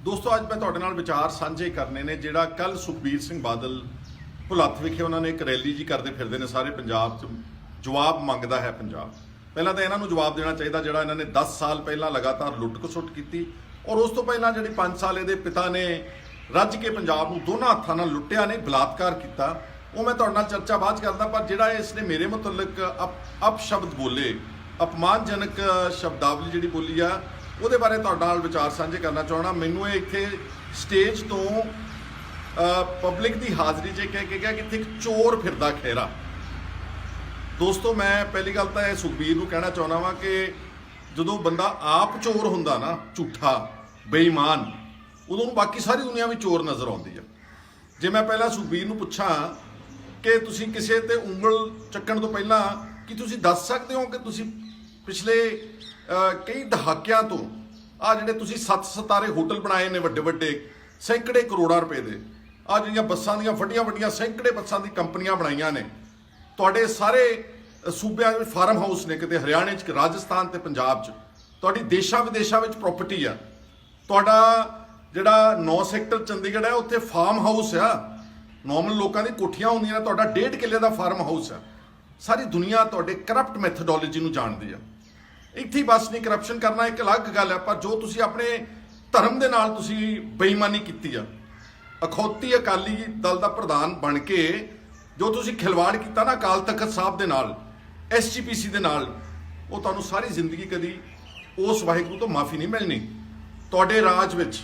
ਦੋਸਤੋ ਅੱਜ ਮੈਂ ਤੁਹਾਡੇ ਨਾਲ ਵਿਚਾਰ ਸਾਂਝੇ ਕਰਨੇ ਨੇ। ਜਿਹੜਾ ਕੱਲ ਸੁਖਬੀਰ ਸਿੰਘ ਬਾਦਲ ਭੁਲੱਥ ਵਿਖੇ ਉਹਨਾਂ ਨੇ ਇੱਕ ਰੈਲੀ ਜੀ ਕਰਦੇ ਫਿਰਦੇ ਨੇ ਸਾਰੇ ਪੰਜਾਬ 'ਚ, ਜਵਾਬ ਮੰਗਦਾ ਹੈ ਪੰਜਾਬ। ਪਹਿਲਾਂ ਤਾਂ ਇਹਨਾਂ ਨੂੰ ਜਵਾਬ ਦੇਣਾ ਚਾਹੀਦਾ ਜਿਹੜਾ ਇਹਨਾਂ ਨੇ 10 ਸਾਲ ਪਹਿਲਾਂ ਲਗਾਤਾਰ ਲੁੱਟ ਖਸੁੱਟ ਕੀਤੀ, ਔਰ ਉਸ ਤੋਂ ਪਹਿਲਾਂ ਜਿਹੜੀ 5 ਸਾਲ ਇਹਦੇ ਪਿਤਾ ਨੇ ਰੱਜ ਕੇ ਪੰਜਾਬ ਨੂੰ ਦੋਨਾਂ ਹੱਥਾਂ ਨਾਲ ਲੁੱਟਿਆ ਨੇ, ਬਲਾਤਕਾਰ ਕੀਤਾ। ਉਹ ਮੈਂ ਤੁਹਾਡੇ ਨਾਲ ਚਰਚਾ ਬਾਅਦ 'ਚ ਕਰਦਾ, ਪਰ ਜਿਹੜਾ ਇਸ ਨੇ ਮੇਰੇ ਮੁਤਲਕ ਅਪਸ਼ਬਦ ਬੋਲੇ, ਅਪਮਾਨਜਨਕ ਸ਼ਬਦਾਵਲੀ ਜਿਹੜੀ ਬੋਲੀ ਆ, ਉਹਦੇ ਬਾਰੇ ਤੁਹਾਡੇ ਨਾਲ ਵਿਚਾਰ ਸਾਂਝੇ ਕਰਨਾ ਚਾਹਣਾ। ਮੈਨੂੰ ਇਹ ਇੱਥੇ ਸਟੇਜ ਤੋਂ ਪਬਲਿਕ ਦੀ ਹਾਜ਼ਰੀ 'ਚ ਕਹਿ ਕੇ ਗਿਆ ਕਿ ਇੱਥੇ ਇੱਕ ਚੋਰ ਫਿਰਦਾ ਖੇਰਾ। ਦੋਸਤੋ ਮੈਂ ਪਹਿਲੀ ਗੱਲ ਤਾਂ ਇਹ ਸੁਖਬੀਰ ਨੂੰ ਕਹਿਣਾ ਚਾਹੁੰਦਾ ਵਾਂ ਕਿ ਜਦੋਂ ਬੰਦਾ ਆਪ ਚੋਰ ਹੁੰਦਾ ਨਾ, ਝੂਠਾ ਬੇਈਮਾਨ, ਉਦੋਂ ਨੂੰ ਬਾਕੀ ਸਾਰੀ ਦੁਨੀਆ ਵੀ ਚੋਰ ਨਜ਼ਰ ਆਉਂਦੀ ਆ। ਜੇ ਮੈਂ ਪਹਿਲਾਂ ਸੁਖਬੀਰ ਨੂੰ ਪੁੱਛਾਂ ਕਿ ਤੁਸੀਂ ਕਿਸੇ ਤੇ ਉਂਗਲ ਚੱਕਣ ਤੋਂ ਪਹਿਲਾਂ ਕੀ ਤੁਸੀਂ ਦੱਸ ਸਕਦੇ ਹੋ ਕਿ ਤੁਸੀਂ ਪਿਛਲੇ ਕਈ ਦਹਾਕਿਆਂ ਤੋਂ ਆ ਜਿਹੜੇ ਤੁਸੀਂ 7 ਸਿਤਾਰੇ ਹੋਟਲ ਬਣਾਏ ਨੇ ਵੱਡੇ ਵੱਡੇ ਸੈਂਕੜੇ ਕਰੋੜਾਂ ਰੁਪਏ ਦੇ, ਆ ਜਿਹੜੀਆਂ ਬੱਸਾਂ ਦੀਆਂ ਵੱਡੀਆਂ ਵੱਡੀਆਂ ਸੈਂਕੜੇ ਬੱਸਾਂ ਦੀ ਕੰਪਨੀਆਂ ਬਣਾਈਆਂ ਨੇ, ਤੁਹਾਡੇ ਸਾਰੇ ਸੂਬਿਆਂ ਵਿੱਚ ਫਾਰਮ ਹਾਊਸ ਨੇ, ਕਿਤੇ ਹਰਿਆਣੇ 'ਚ, ਰਾਜਸਥਾਨ ਤੇ ਪੰਜਾਬ 'ਚ, ਤੁਹਾਡੀ ਦੇਸ਼ਾਂ ਵਿਦੇਸ਼ਾਂ ਵਿੱਚ ਪ੍ਰਾਪਰਟੀ ਆ, ਤੁਹਾਡਾ ਜਿਹੜਾ 9 ਸੈਕਟਰ ਚੰਡੀਗੜ੍ਹ ਹੈ ਉੱਥੇ ਫਾਰਮ ਹਾਊਸ ਆ, ਨੋਰਮਲ ਲੋਕਾਂ ਦੀ ਕੋਠੀਆਂ ਹੁੰਦੀਆਂ ਨੇ, ਤੁਹਾਡਾ 1.5 ਕਿੱਲੇ ਦਾ ਫਾਰਮ ਹਾਊਸ ਆ। ਸਾਰੀ ਦੁਨੀਆ ਤੁਹਾਡੇ ਕਰਪਟ ਮੈਥਡੋਲੋਜੀ ਨੂੰ ਜਾਣਦੀ ਆ। ਇੱਥੇ ਹੀ ਬਸ ਨਹੀਂ, ਕਰਪਸ਼ਨ ਕਰਨਾ ਇੱਕ ਅਲੱਗ ਗੱਲ ਹੈ, ਪਰ ਜੋ ਤੁਸੀਂ ਆਪਣੇ ਧਰਮ ਦੇ ਨਾਲ ਤੁਸੀਂ ਬੇਈਮਾਨੀ ਕੀਤੀ ਆ, ਅਖੌਤੀ ਅਕਾਲੀ ਦਲ ਦਾ ਪ੍ਰਧਾਨ ਬਣ ਕੇ ਜੋ ਤੁਸੀਂ ਖਿਲਵਾੜ ਕੀਤਾ ਨਾ ਅਕਾਲ ਤਖਤ ਸਾਹਿਬ ਦੇ ਨਾਲ, SGPC ਦੇ ਨਾਲ, ਉਹ ਤੁਹਾਨੂੰ ਸਾਰੀ ਜ਼ਿੰਦਗੀ ਕਦੀ ਉਸ ਵਾਹਿਗੁਰੂ ਤੋਂ ਮਾਫੀ ਨਹੀਂ ਮਿਲਣੀ। ਤੁਹਾਡੇ ਰਾਜ ਵਿੱਚ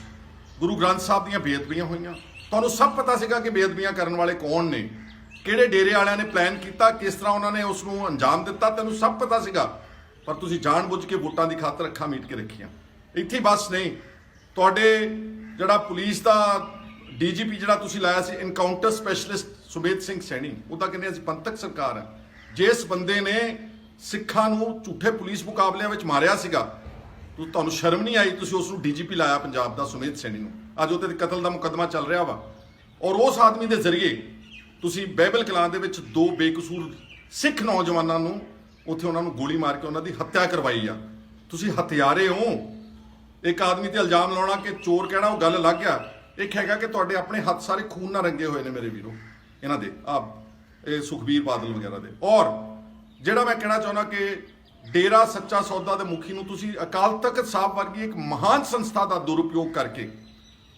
ਗੁਰੂ ਗ੍ਰੰਥ ਸਾਹਿਬ ਦੀਆਂ ਬੇਅਦਬੀਆਂ ਹੋਈਆਂ, ਤੁਹਾਨੂੰ ਸਭ ਪਤਾ ਸੀਗਾ ਕਿ ਬੇਅਦਬੀਆਂ ਕਰਨ ਵਾਲੇ ਕੌਣ ਨੇ, ਕਿਹੜੇ ਡੇਰੇ ਵਾਲਿਆਂ ਨੇ ਪਲਾਨ ਕੀਤਾ, ਕਿਸ ਤਰ੍ਹਾਂ ਉਹਨਾਂ ਨੇ ਉਸ ਨੂੰ ਅੰਜਾਮ ਦਿੱਤਾ, ਤੈਨੂੰ ਸਭ ਪਤਾ ਸੀਗਾ, ਪਰ ਤੁਸੀਂ ਜਾਣਬੁੱਝ ਕੇ ਵੋਟਾਂ ਦੀ ਖਾਤਰ ਅੱਖਾਂ ਮੀਟ ਕੇ ਰੱਖੀਆਂ। ਇੱਥੇ ਬਸ ਨਹੀਂ, ਤੁਹਾਡੇ ਜਿਹੜਾ ਪੁਲਿਸ ਦਾ DGP ਜਿਹੜਾ ਤੁਸੀਂ ਲਾਇਆ ਸੀ, ਇਨਕਾਊਂਟਰ ਸਪੈਸ਼ਲਿਸਟ ਸੁਮੇਧ ਸਿੰਘ ਸੈਣੀ, ਉਹ ਤਾਂ ਕਹਿੰਦੇ ਅਸੀਂ ਪੰਥਕ ਸਰਕਾਰ ਹੈ। ਜਿਸ ਬੰਦੇ ਨੇ ਸਿੱਖਾਂ ਨੂੰ ਝੂਠੇ ਪੁਲਿਸ ਮੁਕਾਬਲਿਆਂ ਵਿੱਚ ਮਾਰਿਆ ਸੀਗਾ, ਤੁਹਾਨੂੰ ਸ਼ਰਮ ਨਹੀਂ ਆਈ? ਤੁਸੀਂ ਉਸ ਨੂੰ DGP ਲਾਇਆ ਪੰਜਾਬ ਦਾ, ਸੁਮੇਧ ਸੈਣੀ ਨੂੰ। ਅੱਜ ਉਹਦੇ ਕਤਲ ਦਾ ਮੁਕੱਦਮਾ ਚੱਲ ਰਿਹਾ ਵਾ, ਔਰ ਉਸ ਆਦਮੀ ਦੇ ਜ਼ਰੀਏ ਤੁਸੀਂ ਬਾਈਬਲ ਕਲਾਂ ਦੇ ਵਿੱਚ 2 ਬੇਕਸੂਰ ਸਿੱਖ ਨੌਜਵਾਨਾਂ ਨੂੰ ਉੱਥੇ ਉਹਨਾਂ ਨੂੰ ਗੋਲੀ ਮਾਰ ਕੇ ਉਹਨਾਂ ਦੀ ਹੱਤਿਆ ਕਰਵਾਈ ਆ। ਤੁਸੀਂ ਹਥਿਆਰੇ ਹੋ। ਇੱਕ ਆਦਮੀ ਤੇ ਇਲਜ਼ਾਮ ਲਾਉਣਾ ਕਿ ਚੋਰ ਕਹਿਣਾ, ਉਹ ਗੱਲ ਲੱਗ ਗਿਆ। ਇੱਕ ਹੈਗਾ ਕਿ ਤੁਹਾਡੇ ਆਪਣੇ ਹੱਥ ਸਾਰੇ ਖੂਨ ਨਾਲ ਰੰਗੇ ਹੋਏ ਨੇ ਮੇਰੇ ਵੀਰੋ, ਇਹਨਾਂ ਦੇ ਇਹ ਸੁਖਬੀਰ ਬਾਦਲ ਵਗੈਰਾ ਦੇ। ਔਰ ਜਿਹੜਾ ਮੈਂ ਕਹਿਣਾ ਚਾਹੁੰਦਾ ਕਿ ਡੇਰਾ ਸੱਚਾ ਸੌਦਾ ਦੇ ਮੁਖੀ ਨੂੰ ਤੁਸੀਂ ਅਕਾਲ ਤਖਤ ਸਾਹਿਬ ਵਰਗੀ ਇੱਕ ਮਹਾਨ ਸੰਸਥਾ ਦਾ ਦੁਰਉਪਯੋਗ ਕਰਕੇ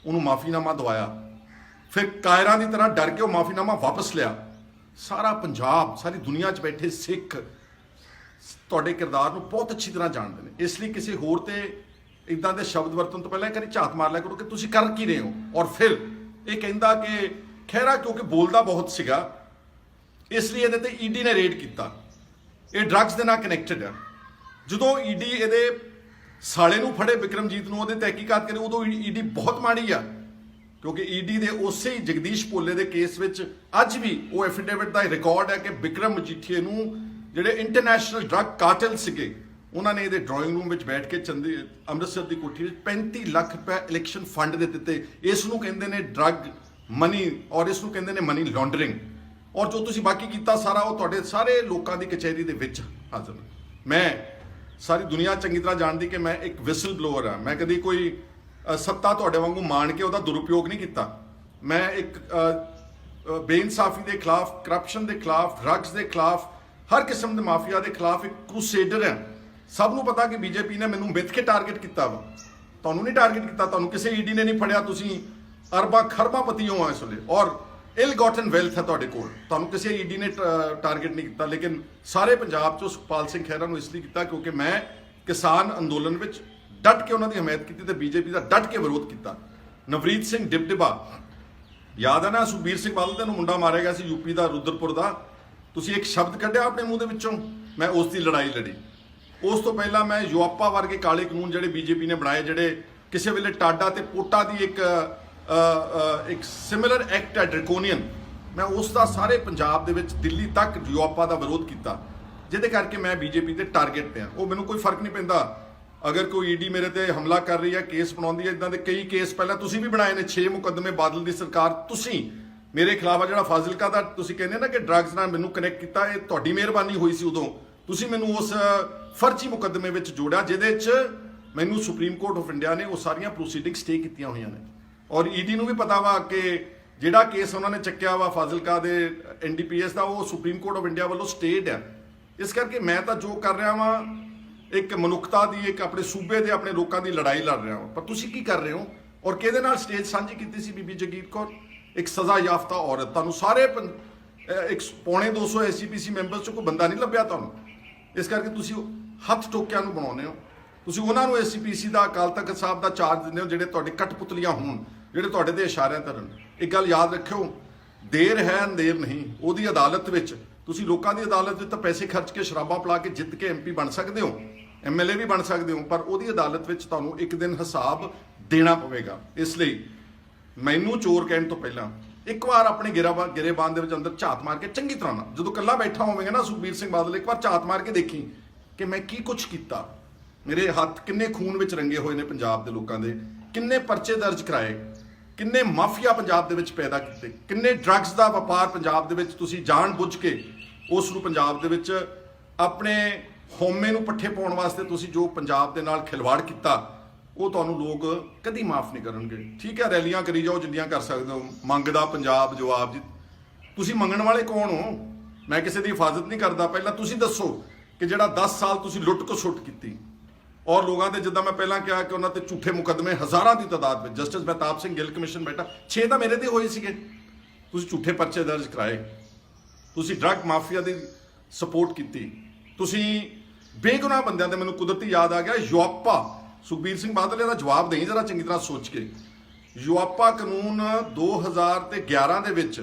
ਉਹਨੂੰ ਮਾਫੀਨਾਮਾ ਦਵਾਇਆ, ਫਿਰ ਕਾਇਰਾਂ ਦੀ ਤਰ੍ਹਾਂ ਡਰ ਕੇ ਉਹ ਮਾਫੀਨਾਮਾ ਵਾਪਸ ਲਿਆ। ਸਾਰਾ ਪੰਜਾਬ, ਸਾਰੀ ਦੁਨੀਆ 'ਚ ਬੈਠੇ ਸਿੱਖ ਤੁਹਾਡੇ ਕਿਰਦਾਰ ਨੂੰ ਬਹੁਤ ਅੱਛੀ ਤਰ੍ਹਾਂ ਜਾਣਦੇ ਨੇ। ਇਸ ਲਈ ਕਿਸੇ ਹੋਰ ਤੇ ਇਦਾਂ ਦੇ ਸ਼ਬਦ ਵਰਤਣ ਤੋਂ ਪਹਿਲਾਂ ਇੱਕ ਵਾਰੀ ਝਾਤ ਮਾਰ ਲਿਆ ਕਰੋ ਕਿ ਤੁਸੀਂ ਕਰ ਕੀ ਰਹੇ ਹੋ। ਔਰ ਫਿਰ ਇਹ ਕਹਿੰਦਾ ਕਿ ਖਹਿਰਾ ਕਿਉਂਕਿ ਬੋਲਦਾ ਬਹੁਤ ਸੀਗਾ, ਇਸ ਲਈ ਇਹਦੇ ਤੇ ED ਨੇ ਰੇਡ ਕੀਤਾ, ਇਹ ਡਰੱਗਸ ਦੇ ਨਾਲ ਕਨੈਕਟਡ ਆ। ਜਦੋਂ ED ਇਹਦੇ ਸਾਲੇ ਨੂੰ ਫੜੇ, ਬਿਕਰਮਜੀਤ ਨੂੰ, ਉਹਦੇ ਤਹਿਕੀਕਾਤ ਕਰੇ, ਉਦੋਂ ED ਬਹੁਤ ਮਾੜੀ ਆ, ਕਿਉਂਕਿ ED ਦੇ ਉਸੇ ਹੀ ਜਗਦੀਸ਼ ਭੋਲੇ ਦੇ ਕੇਸ ਵਿੱਚ ਅੱਜ ਵੀ ਉਹ ਐਫੀਡੇਵਿਟ ਦਾ ਰਿਕਾਰਡ ਹੈ ਕਿ ਬਿਕਰਮ ਮਜੀਠੀਏ ਨੂੰ ਜਿਹੜੇ ਇੰਟਰਨੈਸ਼ਨਲ ਡਰੱਗ ਕਾਰਟਲ ਸੀਗੇ, ਉਹਨਾਂ ਨੇ ਇਹਦੇ ਡਰਾਇੰਗ ਰੂਮ ਵਿੱਚ ਬੈਠ ਕੇ ਅੰਮ੍ਰਿਤਸਰ ਦੀ ਕੋਠੀ ਵਿੱਚ 35 ਲੱਖ ਰੁਪਏ ਇਲੈਕਸ਼ਨ ਫੰਡ ਦੇ ਦਿੱਤੇ। ਇਸ ਨੂੰ ਕਹਿੰਦੇ ਨੇ ਡਰੱਗ ਮਨੀ, ਔਰ ਇਸ ਨੂੰ ਕਹਿੰਦੇ ਨੇ ਮਨੀ ਲਾਂਡਰਿੰਗ। ਔਰ ਜੋ ਤੁਸੀਂ ਬਾਕੀ ਕੀਤਾ ਸਾਰਾ, ਉਹ ਤੁਹਾਡੇ ਸਾਰੇ ਲੋਕਾਂ ਦੀ ਕਚਹਿਰੀ ਦੇ ਵਿੱਚ ਹਾਜ਼ਰ। ਮੈਂ ਸਾਰੀ ਦੁਨੀਆ ਚੰਗੀ ਤਰ੍ਹਾਂ ਜਾਣਦੀ ਕਿ ਮੈਂ ਇੱਕ ਵਿਸਲ ਬਲੋਅਰ ਹਾਂ। ਮੈਂ ਕਦੀ ਕੋਈ ਸੱਤਾ ਤੁਹਾਡੇ ਵਾਂਗੂ ਮਾਣ ਕੇ ਉਹਦਾ ਦੁਰਉਪਯੋਗ ਨਹੀਂ ਕੀਤਾ। ਮੈਂ ਇੱਕ ਬੇਇਨਸਾਫੀ ਦੇ ਖਿਲਾਫ, ਕਰਪਸ਼ਨ ਦੇ ਖਿਲਾਫ, ਡਰੱਗਸ ਦੇ ਖਿਲਾਫ, ਹਰ ਕਿਸਮ ਦੇ ਮਾਫੀਆ ਦੇ ਖਿਲਾਫ ਇੱਕ ਕਰੂਸੇਡਰ ਹੈ। ਸਭ ਨੂੰ ਪਤਾ ਕਿ BJP ਨੇ ਮੈਨੂੰ ਮਿੱਥ ਕੇ ਟਾਰਗੇਟ ਕੀਤਾ ਵਾ, ਤੁਹਾਨੂੰ ਨਹੀਂ ਟਾਰਗੇਟ ਕੀਤਾ, ਤੁਹਾਨੂੰ ਕਿਸੇ ED ਨੇ ਨਹੀਂ ਫੜਿਆ। ਤੁਸੀਂ ਅਰਬਾਂ ਖਰਬਾਂ ਪਤੀ ਹੋ ਇਸ ਵੇਲੇ, ਔਰ ਇਲ ਗੋਟਨ ਵੈਲਥ ਹੈ ਤੁਹਾਡੇ ਕੋਲ, ਤੁਹਾਨੂੰ ਕਿਸੇ ED ਨੇ ਟਾਰਗੇਟ ਨਹੀਂ ਕੀਤਾ। ਲੇਕਿਨ ਸਾਰੇ ਪੰਜਾਬ 'ਚੋਂ ਸੁਖਪਾਲ ਸਿੰਘ ਖਹਿਰਾ ਨੂੰ ਇਸ ਲਈ ਕੀਤਾ ਕਿਉਂਕਿ ਮੈਂ ਕਿਸਾਨ ਅੰਦੋਲਨ ਵਿੱਚ ਡਟ ਕੇ ਉਹਨਾਂ ਦੀ ਹਮਾਇਤ ਕੀਤੀ ਤੇ BJP ਦਾ ਡਟ ਕੇ ਵਿਰੋਧ ਕੀਤਾ। ਨਵਰੀਤ ਸਿੰਘ ਡਿਬਡਿਬਾ, ਯਾਦ ਹੈ ਨਾ, ਸੁਖਬੀਰ ਸਿੰਘ ਬਾਦਲ ਦੇ ਨੂੰ ਮੁੰਡਾ ਮਾਰਿਆ ਗਿਆ ਸੀ UP ਦਾ, ਰੁਦਰਪੁਰ ਦਾ। ਤੁਸੀਂ ਇੱਕ ਸ਼ਬਦ ਕੱਢਿਆ ਆਪਣੇ ਮੂੰਹ ਦੇ ਵਿੱਚੋਂ, ਮੈਂ ਉਸ ਦੀ ਲੜਾਈ ਲੜੀ। ਉਸ ਤੋਂ ਪਹਿਲਾਂ ਮੈਂ ਯੂਆਪਾ ਵਰਗੇ ਕਾਲੇ ਕਾਨੂੰਨ ਜਿਹੜੇ BJP ਨੇ ਬਣਾਏ, ਜਿਹੜੇ ਕਿਸੇ ਵੇਲੇ ਟਾਡਾ ਤੇ ਪੋਟਾ ਦੀ ਇੱਕ ਸਿਮਿਲਰ ਐਕਟ ਹੈ ਡਰਕੋਨੀਅਨ, ਮੈਂ ਉਸ ਦਾ ਸਾਰੇ ਪੰਜਾਬ ਦੇ ਵਿੱਚ ਦਿੱਲੀ ਤੱਕ ਯੂਆਪਾ ਦਾ ਵਿਰੋਧ ਕੀਤਾ, ਜਿਹਦੇ ਕਰਕੇ ਮੈਂ BJP ਦੇ ਟਾਰਗੇਟ ਤੇ ਹਾਂ। ਉਹ ਮੈਨੂੰ ਕੋਈ ਫਰਕ ਨਹੀਂ ਪੈਂਦਾ ਅਗਰ ਕੋਈ ED ਮੇਰੇ ਤੇ ਹਮਲਾ ਕਰ ਰਹੀ ਹੈ, ਕੇਸ ਬਣਾਉਂਦੀ ਹੈ। ਇਦਾਂ ਦੇ ਕਈ ਕੇਸ ਪਹਿਲਾਂ ਤੁਸੀਂ ਵੀ ਬਣਾਏ ਨੇ, 6 ਮੁਕੱਦਮੇ ਬਾਦਲ ਦੀ ਸਰਕਾਰ ਤੁਸੀਂ ਮੇਰੇ ਖਿਲਾਫ ਆ। ਜਿਹੜਾ ਫਾਜ਼ਿਲਕਾ ਦਾ ਤੁਸੀਂ ਕਹਿੰਦੇ ਨਾ ਕਿ ਡਰੱਗਸ ਨਾਲ ਮੈਨੂੰ ਕਨੈਕਟ ਕੀਤਾ, ਇਹ ਤੁਹਾਡੀ ਮਿਹਰਬਾਨੀ ਹੋਈ ਸੀ। ਉਦੋਂ ਤੁਸੀਂ ਮੈਨੂੰ ਉਸ ਫਰਜ਼ੀ ਮੁਕੱਦਮੇ ਵਿੱਚ ਜੋੜਿਆ ਜਿਹਦੇ 'ਚ ਮੈਨੂੰ ਸੁਪਰੀਮ ਕੋਰਟ ਆਫ ਇੰਡੀਆ ਨੇ ਉਹ ਸਾਰੀਆਂ ਪ੍ਰੋਸੀਡਿੰਗ ਸਟੇ ਕੀਤੀਆਂ ਹੋਈਆਂ ਨੇ ਔਰ ਈਡੀ ਨੂੰ ਵੀ ਪਤਾ ਵਾ ਕਿ ਜਿਹੜਾ ਕੇਸ ਉਹਨਾਂ ਨੇ ਚੱਕਿਆ ਵਾ ਫਾਜ਼ਿਲਕਾ ਦੇ ਐਨਡੀਪੀਐਸ ਦਾ ਉਹ ਸੁਪਰੀਮ ਕੋਰਟ ਆਫ ਇੰਡੀਆ ਵੱਲੋਂ ਸਟੇਡ ਆ। ਇਸ ਕਰਕੇ ਮੈਂ ਤਾਂ ਜੋ ਕਰ ਰਿਹਾ ਵਾਂ ਇੱਕ ਮਨੁੱਖਤਾ ਦੀ, ਇੱਕ ਆਪਣੇ ਸੂਬੇ ਦੇ ਆਪਣੇ ਲੋਕਾਂ ਦੀ ਲੜਾਈ ਲੜ ਰਿਹਾ ਵਾਂ। ਪਰ ਤੁਸੀਂ ਕੀ ਕਰ ਰਹੇ ਹੋ ਔਰ ਕਿਹਦੇ ਨਾਲ ਸਟੇਜ ਸਾਂਝੀ ਕੀਤੀ ਸੀ? ਬੀਬੀ ਜਗੀਰ ਕੌਰ, ਇੱਕ ਸਜ਼ਾ ਯਾਫਤਾ ਔਰਤ। ਤੁਹਾਨੂੰ ਸਾਰੇ ਇੱਕ ਪੌਣੇ 200 ਐਸਜੀਪੀਸੀ ਮੈਂਬਰਸ ਚੋਂ ਕੋਈ ਬੰਦਾ ਨਹੀਂ ਲੱਭਿਆ ਤੁਹਾਨੂੰ। ਇਸ ਕਰਕੇ ਤੁਸੀਂ ਹੱਥ ਟੋਕਿਆਂ ਨੂੰ ਬਣਾਉਂਦੇ ਹੋ। ਤੁਸੀਂ ਉਹਨਾਂ ਨੂੰ ਐਸਜੀਪੀਸੀ ਦਾ, ਅਕਾਲ ਤਖਤ ਸਾਹਿਬ ਦਾ ਚਾਰਜ ਦਿੰਦੇ ਹੋ ਜਿਹੜੇ ਤੁਹਾਡੇ ਕਠਪੁਤਲੀਆਂ ਹੋਣ, ਜਿਹੜੇ ਤੁਹਾਡੇ ਤੇ ਇਸ਼ਾਰਿਆਂ ਕਰਨ। ਇੱਕ ਗੱਲ ਯਾਦ ਰੱਖਿਓ, ਦੇਰ ਹੈ ਅੰਧੇਰ ਨਹੀਂ। ਉਹਦੀ ਅਦਾਲਤ ਵਿੱਚ ਤੁਸੀਂ ਲੋਕਾਂ ਦੀ ਅਦਾਲਤ ਵਿੱਚ ਤਾਂ ਪੈਸੇ ਖਰਚ ਕੇ ਸ਼ਰਾਬਾਂ ਪਿਲਾ ਕੇ ਜਿੱਤ ਕੇ ਐਮਪੀ ਬਣ ਸਕਦੇ ਹੋ, ਐਮਐਲਏ ਵੀ ਬਣ ਸਕਦੇ ਹੋ, ਪਰ ਉਹਦੀ ਅਦਾਲਤ ਵਿੱਚ ਤੁਹਾਨੂੰ ਇੱਕ ਦਿਨ ਹਿਸਾਬ ਦੇਣਾ ਪਵੇਗਾ। ਇਸ ਲਈ ਮੈਨੂੰ ਚੋਰ ਕਹਿਣ ਤੋਂ ਪਹਿਲਾਂ ਇੱਕ ਵਾਰ ਆਪਣੇ ਗਿਰੇਬਾਨ ਦੇ ਵਿੱਚ ਅੰਦਰ ਝਾਤ ਮਾਰ ਕੇ ਚੰਗੀ ਤਰ੍ਹਾਂ ਨਾਲ, ਜਦੋਂ ਇਕੱਲਾ ਬੈਠਾ ਹੋਵੇਗਾ ਨਾ ਸੁਖਬੀਰ ਸਿੰਘ ਬਾਦਲ, ਇੱਕ ਵਾਰ ਝਾਤ ਮਾਰ ਕੇ ਦੇਖੀ ਕਿ ਮੈਂ ਕੀ ਕੁਝ ਕੀਤਾ। ਮੇਰੇ ਹੱਥ ਕਿੰਨੇ ਖੂਨ ਵਿੱਚ ਰੰਗੇ ਹੋਏ ਨੇ ਪੰਜਾਬ ਦੇ ਲੋਕਾਂ ਦੇ, ਕਿੰਨੇ ਪਰਚੇ ਦਰਜ ਕਰਾਏ, ਕਿੰਨੇ ਮਾਫੀਆ ਪੰਜਾਬ ਦੇ ਵਿੱਚ ਪੈਦਾ ਕੀਤੇ, ਕਿੰਨੇ ਡਰੱਗਸ ਦਾ ਵਪਾਰ ਪੰਜਾਬ ਦੇ ਵਿੱਚ ਤੁਸੀਂ ਜਾਣ ਬੁੱਝ ਕੇ ਉਸ ਨੂੰ ਪੰਜਾਬ ਦੇ ਵਿੱਚ ਆਪਣੇ ਹਉਮੈ ਨੂੰ ਪੱਠੇ ਪਾਉਣ ਵਾਸਤੇ ਤੁਸੀਂ ਜੋ ਪੰਜਾਬ ਦੇ ਨਾਲ ਖਿਲਵਾੜ ਕੀਤਾ, ਉਹ ਤੁਹਾਨੂੰ ਲੋਕ ਕਦੀ ਮਾਫ ਨਹੀਂ ਕਰਨਗੇ। ਠੀਕ ਹੈ, ਰੈਲੀਆਂ ਕਰੀ ਜਾਓ ਜਿੰਨੀਆਂ ਕਰ ਸਕਦੇ ਹੋ, ਮੰਗਦਾ ਪੰਜਾਬ ਜਵਾਬ ਜੀ। ਤੁਸੀਂ ਮੰਗਣ ਵਾਲੇ ਕੌਣ ਹੋ? ਮੈਂ ਕਿਸੇ ਦੀ ਹਿਫਾਜ਼ਤ ਨਹੀਂ ਕਰਦਾ। ਪਹਿਲਾਂ ਤੁਸੀਂ ਦੱਸੋ ਕਿ ਜਿਹੜਾ 10 ਸਾਲ ਤੁਸੀਂ ਲੁੱਟ ਖਸੁੱਟ ਕੀਤੀ ਔਰ ਲੋਕਾਂ ਦੇ, ਜਿੱਦਾਂ ਮੈਂ ਪਹਿਲਾਂ ਕਿਹਾ ਕਿ ਉਹਨਾਂ ਤੇ ਝੂਠੇ ਮੁਕੱਦਮੇ ਹਜ਼ਾਰਾਂ ਦੀ ਤਾਦਾਦ ਵਿੱਚ, ਜਸਟਿਸ ਮਹਿਤਾਬ ਸਿੰਘ ਗਿੱਲ ਕਮਿਸ਼ਨ ਬੈਠਾ, 6 ਤਾਂ ਮੇਰੇ ਤੇ ਹੋਏ ਸੀਗੇ। ਤੁਸੀਂ ਝੂਠੇ ਪਰਚੇ ਦਰਜ ਕਰਾਏ, ਤੁਸੀਂ ਡਰੱਗ ਮਾਫੀਆ ਦੀ ਸਪੋਰਟ ਕੀਤੀ, ਤੁਸੀਂ ਬੇਗੁਨਾਹ ਬੰਦਿਆਂ ਦੇ, ਮੈਨੂੰ ਕੁਦਰਤੀ ਯਾਦ ਆ ਗਿਆ ਯੂਆਪਾ, ਸੁਖਬੀਰ ਸਿੰਘ ਬਾਦਲ ਇਹਦਾ ਜਵਾਬ ਦੇਈ ਜਰਾ ਚੰਗੀ ਤਰ੍ਹਾਂ ਸੋਚ ਕੇ। ਯੂਆਪਾ ਕਾਨੂੰਨ 2011 ਦੇ ਵਿੱਚ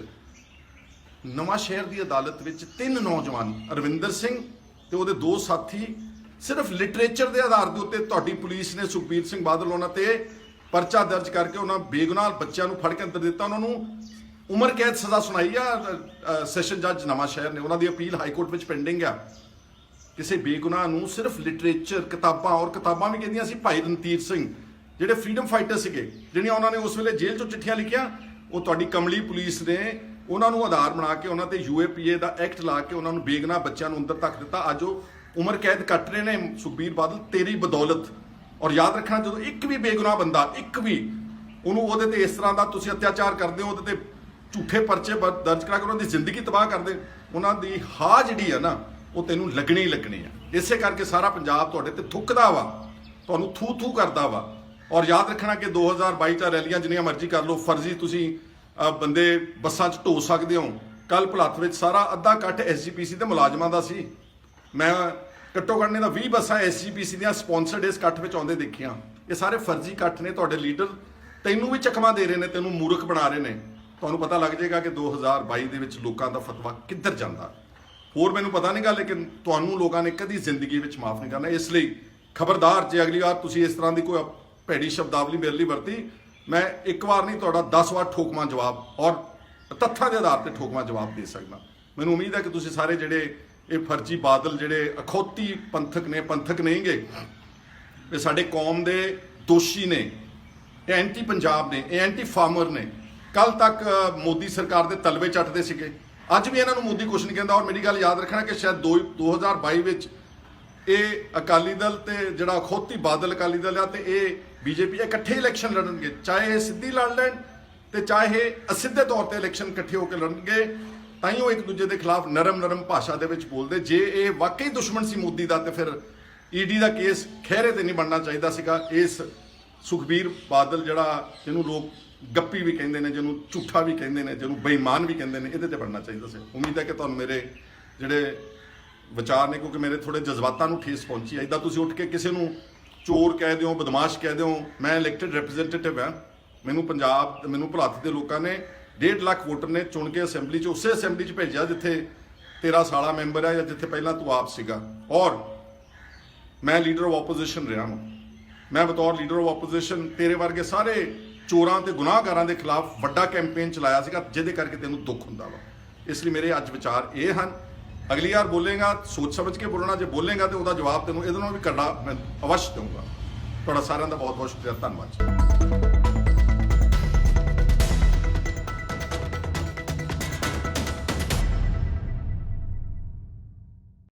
ਨਵਾਂ ਸ਼ਹਿਰ ਦੀ ਅਦਾਲਤ ਵਿੱਚ 3 ਨੌਜਵਾਨ, ਅਰਵਿੰਦਰ ਸਿੰਘ ਤੇ ਉਹਦੇ 2 ਸਾਥੀ, ਸਿਰਫ ਲਿਟਰੇਚਰ ਦੇ ਆਧਾਰ ਦੇ ਉੱਤੇ ਤੁਹਾਡੀ ਪੁਲਿਸ ਨੇ ਸੁਖਬੀਰ ਸਿੰਘ ਬਾਦਲ ਉਹਨਾਂ ਤੇ ਪਰਚਾ ਦਰਜ ਕਰਕੇ ਉਹਨਾਂ ਬੇਗੁਨਾਹ ਬੱਚਿਆਂ ਨੂੰ ਫੜ ਕੇ ਅੰਦਰ ਦਿੱਤਾ, ਉਹਨਾਂ ਨੂੰ ਉਮਰ ਕੈਦ ਸਜ਼ਾ ਸੁਣਾਈ ਆ ਸੈਸ਼ਨ ਜੱਜ ਨਵਾਂ ਸ਼ਹਿਰ ਨੇ। ਉਹਨਾਂ ਦੀ ਅਪੀਲ ਹਾਈ ਕੋਰਟ ਵਿੱਚ ਪੈਂਡਿੰਗ ਆ। ਕਿਸੇ ਬੇਗੁਨਾਹ ਨੂੰ ਸਿਰਫ ਲਿਟਰੇਚਰ, ਕਿਤਾਬਾਂ, ਔਰ ਕਿਤਾਬਾਂ ਵੀ ਕਹਿੰਦੀਆਂ ਸੀ ਭਾਈ ਰਣਧੀਰ ਸਿੰਘ ਜਿਹੜੇ ਫਰੀडम ਫਾਈਟਰ ਸੀਗੇ, ਜਿਹੜੀਆਂ ਉਹਨਾਂ ਨੇ ਉਸ ਵੇਲੇ ਜੇਲ੍ਹ ਚੋਂ ਚਿੱਠੀਆਂ ਲਿਖੀਆਂ, ਉਹ ਤੁਹਾਡੀ ਕਮਲੀ ਪੁਲਿਸ ਨੇ ਉਹਨਾਂ ਨੂੰ ਆਧਾਰ ਬਣਾ ਕੇ ਉਹਨਾਂ ਤੇ UAPA ਦਾ ਐਕਟ ਲਾ ਕੇ ਉਹਨਾਂ ਨੂੰ ਬੇਗੁਨਾਹ ਬੱਚਿਆਂ ਨੂੰ ਅੰਦਰ ਤੱਕ ਦਿੱਤਾ। ਅੱਜ ਉਹ ਉਮਰ ਕੈਦ ਕੱਟ ਰਹੇ ਨੇ ਸੁਖਬੀਰ ਬਾਦਲ ਤੇਰੀ ਬਦੌਲਤ। ਔਰ ਯਾਦ ਰੱਖਣਾ, ਜਦੋਂ ਇੱਕ ਵੀ ਬੇਗੁਨਾਹ ਬੰਦਾ, ਇੱਕ ਵੀ, ਉਹਨੂੰ ਉਹਦੇ ਤੇ ਇਸ ਤਰ੍ਹਾਂ ਦਾ ਤੁਸੀਂ ਅਤਿਆਚਾਰ ਕਰਦੇ ਹੋ, ਉਹਦੇ ਤੇ ਝੂਠੇ ਪਰਚੇ ਦਰਜ ਕਰਾ ਕੇ ਉਹਨਾਂ ਦੀ ਜ਼ਿੰਦਗੀ ਤਬਾਹ ਕਰਦੇ, ਉਹਨਾਂ ਦੀ ਹਾਂ ਜਿਹੜੀ ਆ ਨਾ, ਉਹ ਤੈਨੂੰ ਲੱਗਣੀ ਹੀ ਲੱਗਣੀ ਆ। ਇਸੇ ਕਰਕੇ ਸਾਰਾ ਪੰਜਾਬ ਤੁਹਾਡੇ ਤੇ ਥੁੱਕਦਾ ਵਾ, ਤੁਹਾਨੂੰ ਥੂ ਕਰਦਾ ਵਾ। ਔਰ ਯਾਦ ਰੱਖਣਾ ਕਿ 2022 ਚ ਰੈਲੀਆਂ ਜਿੰਨੀਆਂ ਮਰਜ਼ੀ ਕਰ ਲਓ, ਫਰਜ਼ੀ ਤੁਸੀਂ ਬੰਦੇ ਬੱਸਾਂ 'ਚ ਢੋ ਸਕਦੇ ਹੋ। ਕੱਲ ਭੁਲੱਥ ਵਿੱਚ ਸਾਰਾ ਅੱਧਾ ਇਕੱਠ SGPC ਦੇ ਮੁਲਾਜ਼ਮਾਂ ਦਾ ਸੀ। ਮੈਂ ਘੱਟੋ ਘੱਟ ਨੇ ਤਾਂ 20 ਬੱਸਾਂ SGPC ਦੀਆਂ ਸਪਾਂਸਰਡ ਇਸ ਇਕੱਠ ਵਿੱਚ ਆਉਂਦੇ ਦੇਖੀਆਂ। ਇਹ ਸਾਰੇ ਫਰਜ਼ੀ ਇਕੱਠ ਨੇ। ਤੁਹਾਡੇ ਲੀਡਰ ਤੈਨੂੰ ਵੀ ਚਕਮਾ ਦੇ ਰਹੇ ਨੇ, ਤੈਨੂੰ ਮੂਰਖ ਬਣਾ ਰਹੇ ਨੇ। ਤੁਹਾਨੂੰ ਪਤਾ ਲੱਗ ਜਾਏਗਾ ਕਿ 2022 ਦੇ ਵਿੱਚ ਲੋਕਾਂ ਦਾ ਫਤਵਾ ਕਿੱਧਰ ਜਾਂਦਾ। ਹੋਰ ਮੈਨੂੰ ਪਤਾ ਨਹੀਂ ਗਾ, ਲੇਕਿਨ ਤੁਹਾਨੂੰ ਲੋਕਾਂ ਨੇ ਕਦੀ ਜ਼ਿੰਦਗੀ ਵਿੱਚ ਮਾਫ ਨਹੀਂ ਕਰਨਾ। ਇਸ ਲਈ ਖਬਰਦਾਰ, ਜੇ ਅਗਲੀ ਵਾਰ ਤੁਸੀਂ ਇਸ ਤਰ੍ਹਾਂ ਦੀ ਕੋਈ ਭੈੜੀ ਸ਼ਬਦਾਵਲੀ ਮੇਰੇ ਲਈ ਵਰਤੀ, ਮੈਂ ਇੱਕ ਵਾਰ ਨਹੀਂ ਤੁਹਾਡਾ 10 ਵਾਰ ਠੋਕਵਾਂ ਜਵਾਬ ਔਰ ਤੱਥਾਂ ਦੇ ਆਧਾਰ ਤੇ ਠੋਕਵਾਂ ਜਵਾਬ ਦੇ ਸਕਦਾ। ਮੈਨੂੰ ਉਮੀਦ ਹੈ ਕਿ ਤੁਸੀਂ ਸਾਰੇ ਜਿਹੜੇ ਇਹ ਫਰਜ਼ੀ ਬਾਦਲ ਜਿਹੜੇ ਅਖੌਤੀ ਪੰਥਕ ਨੇ, ਪੰਥਕ ਨਹੀਂਗੇ, ਇਹ ਸਾਡੇ ਕੌਮ ਦੇ ਦੋਸ਼ੀ ਨੇ, ਇਹ ਐਂਟੀ ਪੰਜਾਬ ਨੇ, ਇਹ ਐਂਟੀ ਫਾਰਮਰ ਨੇ। ਕੱਲ ਤੱਕ ਮੋਦੀ ਸਰਕਾਰ ਦੇ ਤਲਵੇ ਚੱਟਦੇ ਸੀਗੇ, ਅੱਜ ਵੀ ਇਹਨਾਂ ਨੂੰ ਮੋਦੀ ਕੁਛ ਨਹੀਂ ਕਹਿੰਦਾ। ਔਰ ਮੇਰੀ ਗੱਲ ਯਾਦ ਰੱਖਣਾ ਕਿ ਸ਼ਾਇਦ 2022 ਵਿੱਚ ਇਹ ਅਕਾਲੀ ਦਲ ਤੇ ਜਿਹੜਾ ਅਖੌਤੀ ਬਾਦਲ ਅਕਾਲੀ ਦਲ ਆ ਤੇ ਇਹ BJP ਇਕੱਠੇ ਇਲੈਕਸ਼ਨ ਲੜਨਗੇ, ਚਾਹੇ ਇਹ ਸਿੱਧੀ ਲੜ ਲੈਣ ਤੇ ਚਾਹੇ ਇਹ ਅਸਿੱਧੇ ਤੌਰ ਤੇ ਇਲੈਕਸ਼ਨ ਇਕੱਠੇ ਹੋ ਕੇ ਲੜਨਗੇ। ਤਾਂ ਹੀ ਉਹ ਇੱਕ ਦੂਜੇ ਦੇ ਖਿਲਾਫ ਨਰਮ ਭਾਸ਼ਾ ਦੇ ਵਿੱਚ ਬੋਲਦੇ। ਜੇ ਇਹ ਵਾਕਈ ਦੁਸ਼ਮਣ ਸੀ ਮੋਦੀ ਦਾ, ਤੇ ਫਿਰ ED ਦਾ ਕੇਸ ਖਹਿਰੇ ਤੇ ਨਹੀਂ ਬਣਨਾ ਚਾਹੀਦਾ ਸੀਗਾ। ਇਸ ਸੁਖਬੀਰ ਬਾਦਲ ਜਿਹੜਾ, ਜਿਹਨੂੰ ਲੋਕ ਗੱਪੀ ਵੀ ਕਹਿੰਦੇ ਨੇ, ਜਿਹਨੂੰ ਝੂਠਾ ਵੀ ਕਹਿੰਦੇ ਨੇ, ਜਿਹਨੂੰ ਬੇਈਮਾਨ ਵੀ ਕਹਿੰਦੇ ਨੇ, ਇਹਦੇ ਤੇ ਬਣਨਾ ਚਾਹੀਦਾ ਸੀ। ਉਮੀਦ ਹੈ ਕਿ ਤੁਹਾਨੂੰ ਮੇਰੇ ਜਿਹੜੇ ਵਿਚਾਰ ਨੇ, ਕਿਉਂਕਿ ਮੇਰੇ ਥੋੜੇ ਜਜ਼ਬਾਤਾਂ ਨੂੰ ਠੇਸ ਪਹੁੰਚੀ। ਇੱਦਾਂ ਤੁਸੀਂ ਉੱਠ ਕੇ ਕਿਸੇ ਨੂੰ ਚੋਰ ਕਹਿ ਦਿਓ, ਬਦਮਾਸ਼ ਕਹਿ ਦਿਓ। ਮੈਂ ਇਲੈਕਟਿਡ ਰਿਪਰੈਜ਼ੈਂਟੇਟਿਵ ਹਾਂ। ਮੈਨੂੰ ਭੁਲੱਥ ਦੇ ਲੋਕਾਂ ਨੇ 1.5 ਲੱਖ ਵੋਟਰ ਨੇ ਚੁਣ ਕੇ ਅਸੈਂਬਲੀ 'ਚ, ਉਸੇ ਅਸੈਂਬਲੀ 'ਚ ਭੇਜਿਆ ਜਿੱਥੇ ਤੇਰਾ ਸਾਲਾ ਮੈਂਬਰ ਹੈ ਜਾਂ ਜਿੱਥੇ ਪਹਿਲਾਂ ਤੂੰ ਆਪ ਸੀਗਾ। ਔਰ ਮੈਂ ਲੀਡਰ ਆਫ ਆਪੋਜੀਸ਼ਨ ਰਿਹਾ ਹਾਂ। ਮੈਂ ਬਤੌਰ ਲੀਡਰ ਆਫ ਆਪੋਜੀਸ਼ਨ ਤੇਰੇ ਵਰਗੇ ਸਾਰੇ ਚੋਰਾਂ ਤੇ ਗੁਨਾਹਗਾਰਾਂ ਦੇ ਖਿਲਾਫ ਵੱਡਾ ਕੈਂਪੇਨ ਚਲਾਇਆ ਸੀਗਾ, ਜਿਹਦੇ ਕਰਕੇ ਤੈਨੂੰ ਦੁੱਖ ਹੁੰਦਾ ਵਾ। ਇਸ ਲਈ ਮੇਰੇ ਅੱਜ ਵਿਚਾਰ ਇਹ ਹਨ। ਅਗਲੀ ਵਾਰ ਬੋਲੇਗਾ ਸੋਚ ਸਮਝ ਕੇ ਬੋਲਣਾ। ਜੇ ਬੋਲੇਗਾ ਤੇ ਉਹਦਾ ਜਵਾਬ ਤੈਨੂੰ ਇਹਦੇ ਨਾਲ ਵੀ ਕਰਨਾ ਮੈਂ ਅਵਸ਼ ਦਊਂਗਾ। ਤੁਹਾਡਾ ਸਾਰਿਆਂ ਦਾ ਬਹੁਤ ਬਹੁਤ ਸ਼ੁਕਰੀਆ, ਧੰਨਵਾਦ।